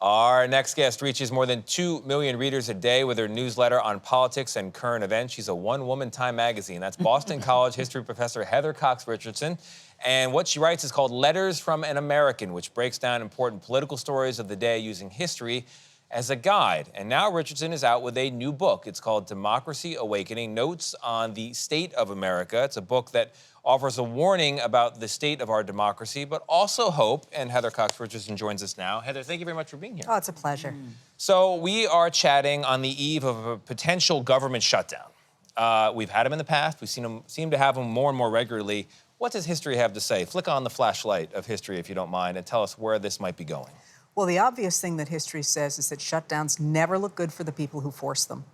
Our next guest reaches more than 2 million readers a day with her newsletter on politics and current events. She's a one-woman Time magazine. That's Boston College history professor Heather Cox Richardson. And what she writes is called Letters from an American, which breaks down important political stories of the day using history as a guide. And now Richardson is out with a new book. It's called Democracy Awakening, Notes on the State of America. It's a book that offers a warning about the state of our democracy, but also hope. And Heather Cox Richardson joins us now. Heather, thank you very much for being here. Oh, it's a pleasure. So we are chatting on the eve of a potential government shutdown. We've had them in the past. We seem to have them more and more regularly. What does history have to say? Flick on the flashlight of history, if you don't mind, and tell us where this might be going. Well, the obvious thing that history says is that shutdowns never look good for the people who force them.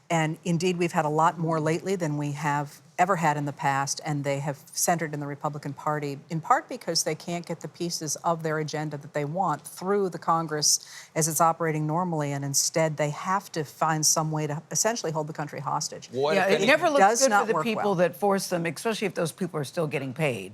And indeed, we've had a lot more lately than we have ever had in the past, and they have centered in the Republican Party, in part because they can't get the pieces of their agenda that they want through the Congress as it's operating normally, and instead they have to find some way to essentially hold the country hostage. It never looks good for the people well. that force them, especially if those people are still getting paid.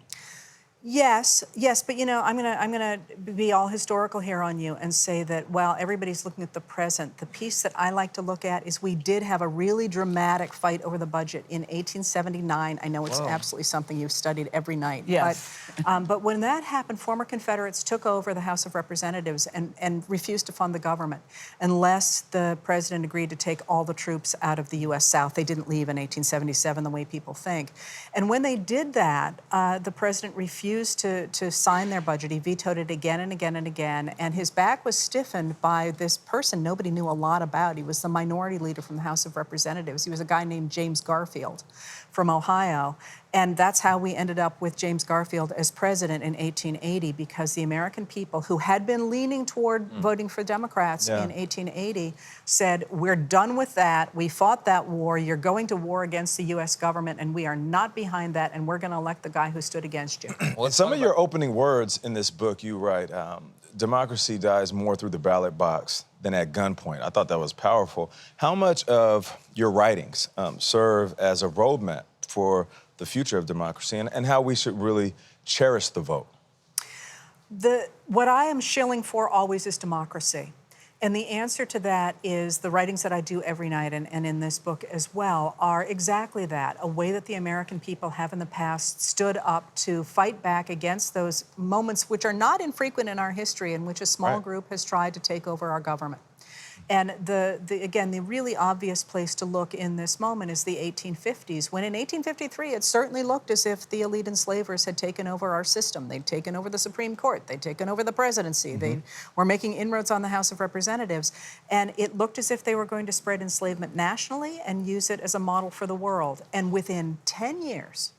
Yes, but you know, I'm gonna be all historical here on you and say that while everybody's looking at the present, the piece that I like to look at is we did have a really dramatic fight over the budget in 1879. I know it's absolutely something you've studied every night. Yes. But when that happened, former Confederates took over the House of Representatives and refused to fund the government unless the president agreed to take all the troops out of the U.S. South. They didn't leave in 1877 the way people think. And when they did that, the president refused to sign their budget. He vetoed it again and again and again, and his back was stiffened by this person nobody knew a lot about. He was the minority leader from the House of Representatives. He was a guy named James Garfield from Ohio, and that's how we ended up with James Garfield as president in 1880, because the American people who had been leaning toward voting for Democrats in 1880 said, we're done with that. We fought that war. You're going to war against the U.S. government, and we are not behind that, and we're going to elect the guy who stood against you. Well, in some of your opening words in this book, you write, democracy dies more through the ballot box than at gunpoint. I thought that was powerful. How much of your writings serve as a roadmap for the future of democracy and how we should really cherish the vote? What I am shilling for always is democracy. And the answer to that is the writings that I do every night and in this book as well are exactly that, a way that the American people have in the past stood up to fight back against those moments which are not infrequent in our history in which a small group has tried to take over our government. And again, the really obvious place to look in this moment is the 1850s, when in 1853 it certainly looked as if the elite enslavers had taken over our system. They'd taken over the Supreme Court. They'd taken over the presidency. They were making inroads on the House of Representatives. And it looked as if they were going to spread enslavement nationally and use it as a model for the world. And within 10 years,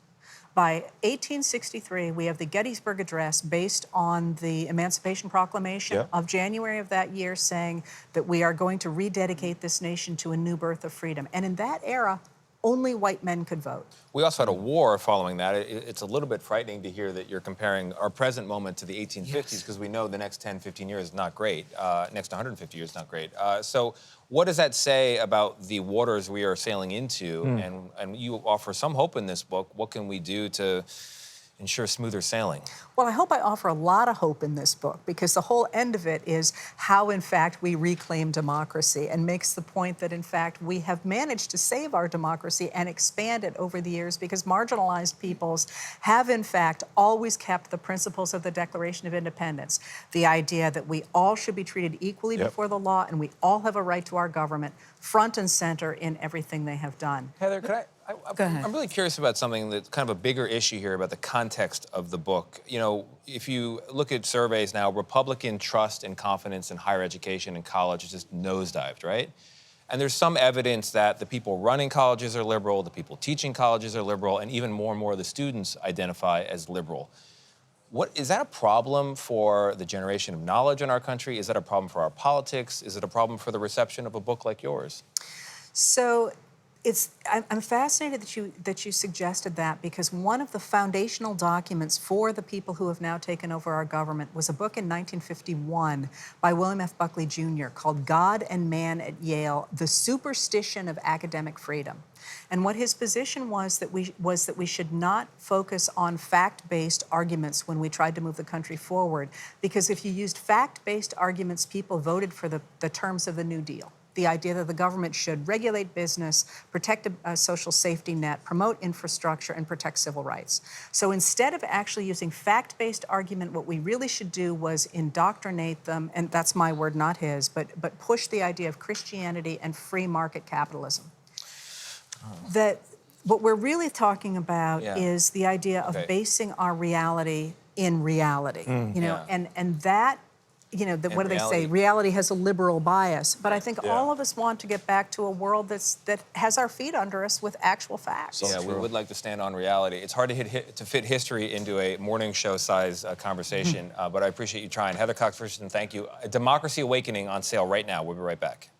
by 1863, we have the Gettysburg Address based on the Emancipation Proclamation of January of that year, saying that we are going to rededicate this nation to a new birth of freedom. And in that era, only white men could vote. We also had a war following that. It's a little bit frightening to hear that you're comparing our present moment to the 1850s, because we know the next 10, 15 years is not great. Next 150 years is not great. So what does that say about the waters we are sailing into? And you offer some hope in this book. What can we do to ensure smoother sailing? Well, I hope I offer a lot of hope in this book, because the whole end of it is how, in fact, we reclaim democracy, and makes the point that, in fact, we have managed to save our democracy and expand it over the years, because marginalized peoples have, in fact, always kept the principles of the Declaration of Independence, the idea that we all should be treated equally before the law, and we all have a right to our government, front and center in everything they have done. Heather, could I'm really curious about something that's kind of a bigger issue here about the context of the book. You know, if you look at surveys now, Republican trust and confidence in higher education and college is just nosedived, right? And there's some evidence that the people running colleges are liberal, the people teaching colleges are liberal, and even more of the students identify as liberal. Is that a problem for the generation of knowledge in our country? Is that a problem for our politics? Is it a problem for the reception of a book like yours? So I'm fascinated that you suggested that, because one of the foundational documents for the people who have now taken over our government was a book in 1951 by William F. Buckley Jr. called God and Man at Yale: The Superstition of Academic Freedom. And what his position was that we should not focus on fact-based arguments when we tried to move the country forward, because if you used fact-based arguments, people voted for the terms of the New Deal. The idea that the government should regulate business, protect a social safety net, promote infrastructure, and protect civil rights. So instead of actually using fact-based argument, what we really should do was indoctrinate them, and that's my word, not his, but push the idea of Christianity and free market capitalism. That what we're really talking about is the idea of basing our reality in reality, you know, and that, you know, what do they say? Reality has a liberal bias. But I think all of us want to get back to a world that has our feet under us with actual facts. So we would like to stand on reality. It's hard to fit history into a morning show size conversation, but I appreciate you trying. Heather Cox Richardson, thank you. Democracy Awakening on sale right now. We'll be right back.